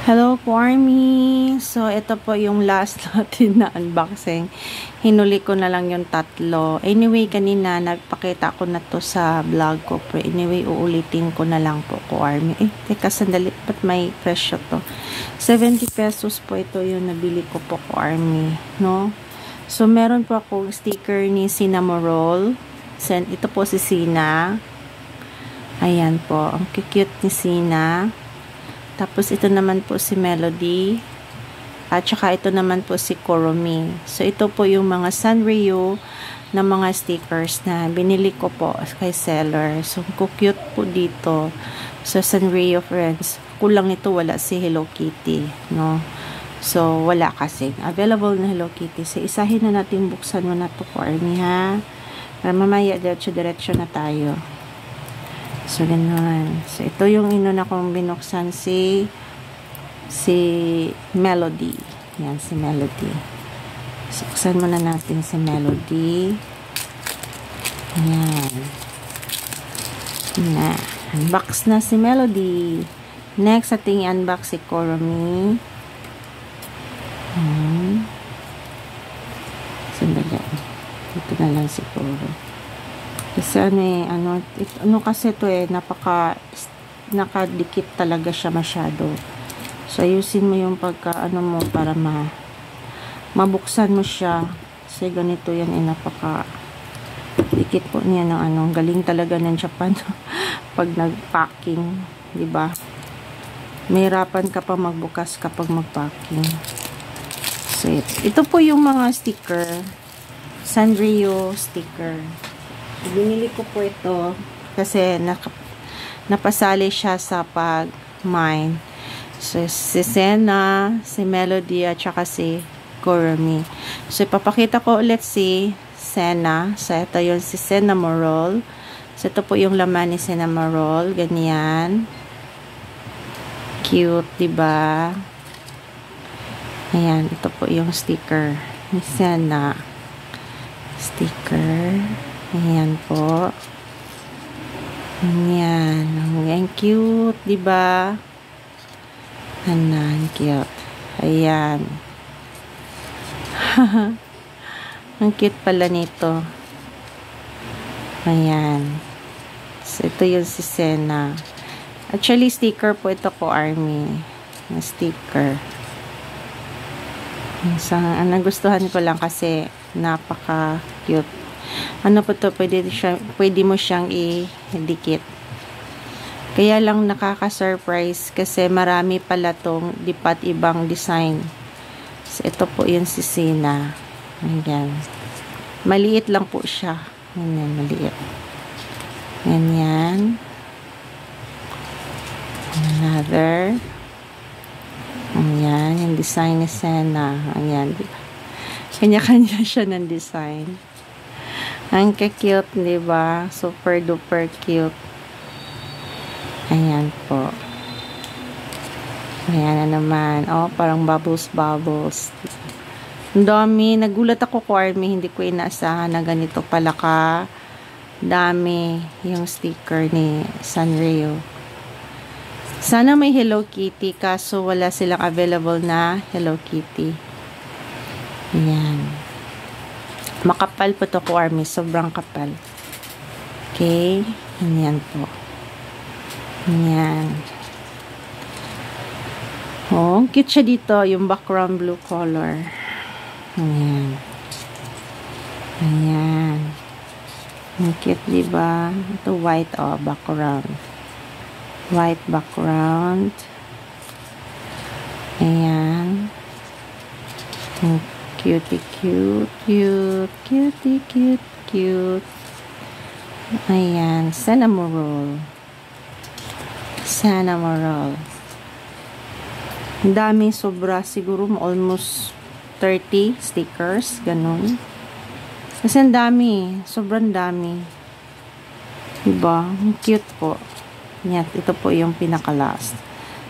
Hello po, Army! So, ito po yung last natin na unboxing. Hinuli ko na lang yung tatlo. Anyway, kanina nagpakita ko na to sa vlog ko. Pero anyway, uulitin ko na lang po ko, Army. Teka, sandali. Ba't may presyo to? 70 pesos po ito yung nabili ko po ko, Army. No? So, meron po akong sticker ni Cinnamon Roll. Ito po si Sina. Ayan po. Ang cute ni Sina. Tapos, ito naman po si Melody. At saka, ito naman po si Kuromi. So, ito po yung mga Sanrio na mga stickers na binili ko po kay seller. So, cute po dito. So, Sanrio friends. Kulang nito, wala si Hello Kitty. No? So, wala kasi. Available na Hello Kitty. So, isahin na natin buksan mo na to po, Army, ha? Para mamaya, diretso na tayo. So, ganun. So, ito yung inuna kong binuksan si Melody. Yan, si Melody. So, buksan muna natin si Melody. Yan. Na. Unbox na si Melody. Next, ating unbox si Kuromi. Sandali. Ito na lang si Kuromi. Kasi ano kasi ito nakadikit talaga siya masyado. So, ayusin mo yung mo para mabuksan mo siya. Kasi ganito yan, napaka-dikit po niya ng galing talaga ng Japan pag nag-packing, diba? Mahirapan ka pa magbukas kapag mag-packing. So, ito po yung mga sticker. Sanrio sticker. Binili ko po ito kasi napasali siya sa pag-mine. So, si Sena, si Melody, at saka si Kuromi. So, ipapakita ko ulit si Sena. So, ito yung si Cinnamon Roll. So, ito po yung laman ni Cinnamon Roll. Ganyan. Cute, diba? Ayan, ito po yung sticker ni Sena. Sticker. Ayan po. Ayan. Ang cute, diba? Ayan, cute. Ayan. Ang cute pala nito. Ayan. So, ito yung si Sena. Actually, sticker po ito ko, Army. Na sticker. So, nagustuhan ko lang kasi napaka-cute. Ano po to, pwede mo siyang i-dikit. Kaya lang nakaka-surprise kasi marami pala tong lipat ibang design. So, ito po yung si Sina. Ayan. Maliit lang po siya. Ayan, maliit. Ayan. Another. Ayan, yung design ni Sina. Ayan. Kanya-kanya siya ng design. Ang cute, diba? Super duper cute. Ayan po. Ayan na naman. Oh, parang bubbles. Ang dami. Nagulat ako ko, Army. Hindi ko inaasahan na ganito pala ka dami yung sticker ni Sanrio. Sana may Hello Kitty, kaso wala silang available na Hello Kitty. Ayan. Makapal po to ko, Army. Sobrang kapal. Okay. Ayan po. Ayan. Oh, cute siya dito. Yung background blue color. Ayan. Ayan. Ang cute, diba? Ito white, background. White background. Ayan. Cutie, cute. Ayan, Cinnamon Roll. Ang dami, sobra. Siguro almost 30 stickers. Ganun. Kasi ang dami. Sobrang dami. Diba? Ang cute po. Yan, ito po yung pinaka-last.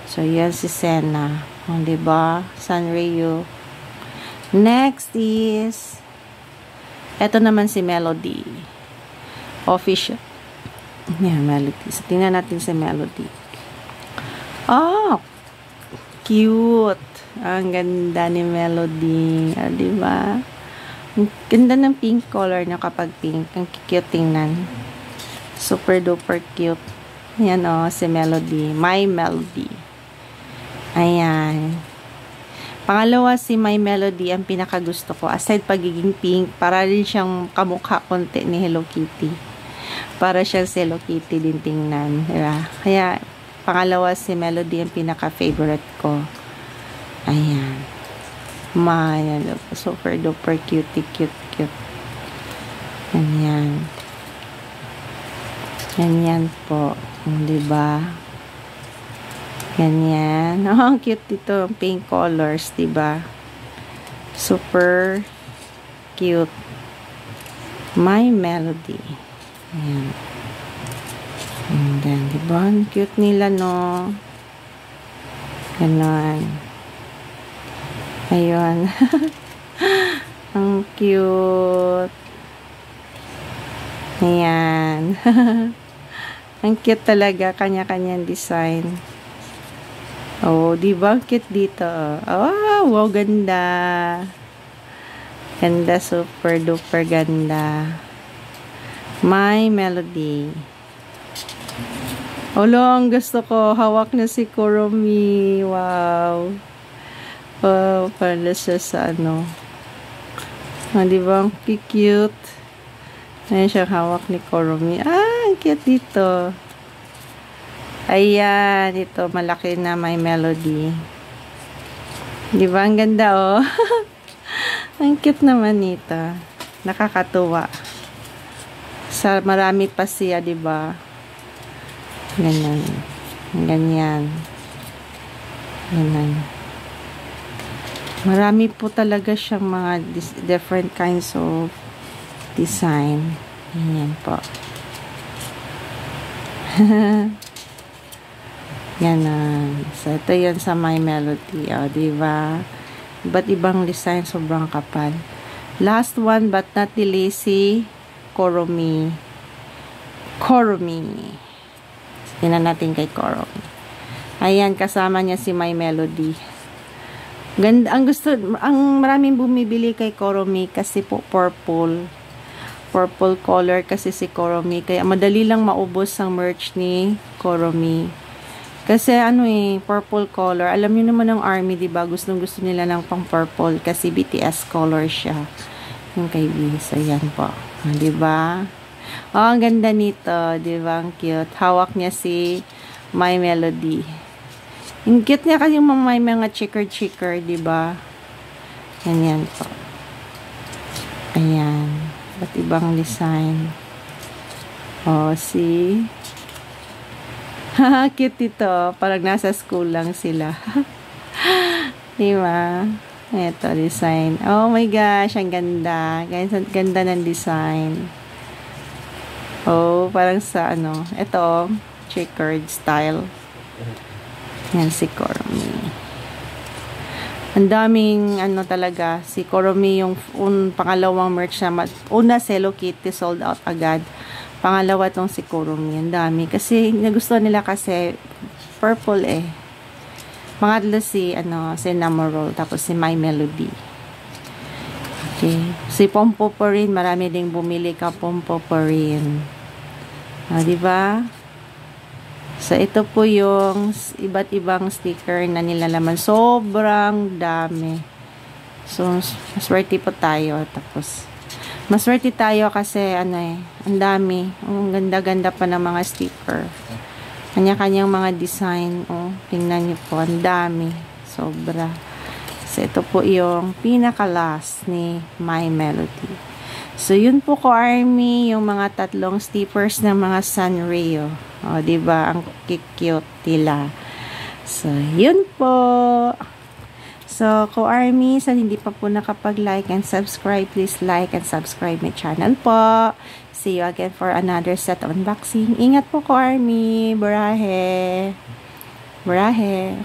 So, yan si Sena. Diba? Sanrio. Next is eto naman si Melody. Official. Yeah, Melody. So, tingnan natin si Melody. Oh! cute. Ang ganda ni Melody. Diba? Ang ganda ng pink color niya kapag pink. Ang cute tingnan. Super duper cute. Yan si Melody. My Melody. Ayan. Pangalawa, si My Melody ang pinakagusto ko. Aside pagiging pink, para rin siyang kamukha konti ni Hello Kitty. Para siyang si Hello Kitty din tingnan. Diba? Kaya, pangalawa, si Melody ang pinaka-favorite ko. Ayan. Super duper cute. Ganyan. Ganyan po. Diba? Ganyan. Ang cute dito. Pink colors, diba? Super cute. My Melody. Ayan. And then, diba? Ang cute nila, no? Ganon. Ayun. Ang cute. Ayan. Ang cute talaga. Kanya-kanyang design. Oh, diba? Ang cute dito. Oh, wow, ganda. Ganda, super duper ganda. My Melody. Olo, ang gusto ko. Hawak na si Kuromi. Wow. Oh, para siya sa diba? Ang cute. Ayan siya hawak ni Kuromi. Ang cute dito. Ayan, ito, malaki na My Melody. Diba? Ang ganda, Ang cute naman nito. Nakakatuwa. Marami pa siya, diba? Ganyan. Ganyan. Ganyan. Marami po talaga siyang mga different kinds of design. Ganyan po. Ganon. So, ito yun sa My Melody. Diba? Iba't ibang design. Sobrang kapal. Last one but not the lazy. Kuromi. Tingnan natin kay Kuromi. Ayan, kasama niya si My Melody. Ganda. Ang maraming bumibili kay Kuromi kasi po purple color kasi si Kuromi. Kaya madali lang maubos ang merch ni Kuromi. Kasi purple color. Alam niyo naman ng ARMY, diba? Gusto nila ng pang purple kasi BTS color siya. Yung kay Bis. Ayan po. Diba? Ang ganda nito. Diba? Ang cute. Hawak niya si My Melody. Ang cute niya kasi may mga chicker, diba? Ganyan po. Ayan. Ba't ibang design. See? Cute ito. Parang nasa school lang sila. Diba? Ito, design. Oh my gosh, ang ganda. Ganda ng design. Oh, parang sa ito, checkered style. Yan si Kuromi. Ang daming talaga. Si Kuromi yung pangalawang merch na una Hello Kitty sold out agad. Pangalawa tong si Kuromi. Ang dami. Kasi nagustuhan nila kasi purple Pangatlo si Cinnamoroll. Tapos si My Melody. Okay. Si Pompopo rin. Marami ding bumili ka Pompopo rin. Diba? So, ito po yung iba't ibang sticker na nilalaman. Sobrang dami. So, maswerte po tayo. Tapos, maswerte tayo kasi, ang dami. Ang ganda-ganda pa ng mga sticker. Kanya-kanyang mga design. Tingnan niyo po. Ang dami. Sobra. So, ito po yung pinaka-last ni My Melody. So, yun po ko ARMY, yung mga tatlong stickers ng mga Sanrio. Diba? Ang cute nila. So, yun po. So, ko ARMY, sa hindi pa po nakapag-like and subscribe, please like and subscribe my channel po. See you again for another set of unboxing. Ingat po ko ARMY. Burahe. Burahe.